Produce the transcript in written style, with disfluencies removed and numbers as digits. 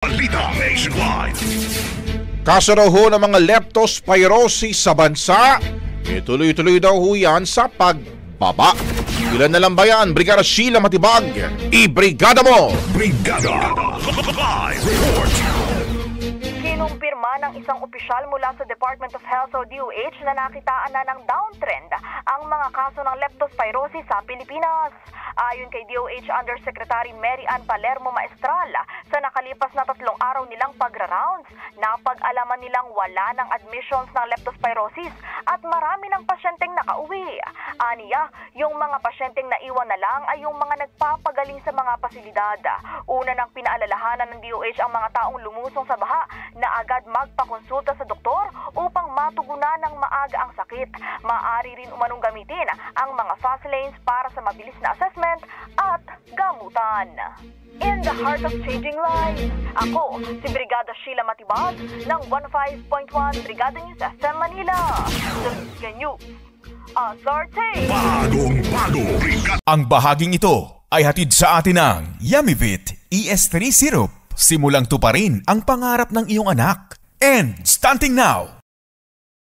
Balita Nationwide. Kaso raw ho ng mga leptospirosis sa bansa, tuloy-tuloy daw ho yan sa pagbaba. Ilan na lang ba yan? Brigada Sheila Matibag, i-brigada mo! Brigada Live Report. Kinumpirma ng isang opisyal mula sa Department of Health o DOH na nakitaan na ng downtrend ang mga kaso ng leptospirosis sa Pilipinas. Ayon kay DOH Undersecretary Mary Ann Palermo Maestral, sa nakalipas na 3 araw nilang pagra-rounds, napag-alaman nilang wala ng admissions ng leptospirosis at marami ng pasyenteng nakauwi. Aniya, yung mga pasyenteng naiwan na lang ay yung mga nagpapagaling sa mga pasilidad. Una nang pinaalalahanan ng DOH ang mga taong lumusong sa baha na agad magpakonsulta sa doktor upang matugunan ng maaga ang sakit. Maaari rin umanong gamitin ang mga fast lanes para sa mabilis na assessment at gamutan. In the heart of changing lives, ako si Brigada Sheila Matibag ng 15.1 Brigada News FM Manila. The News Authority. Bagong-bago. Ang bahaging ito ay hatid sa atin ng Yummy-Vit ES3 Syrup. Simulang tuparin ang pangarap ng iyong anak. And stunting now,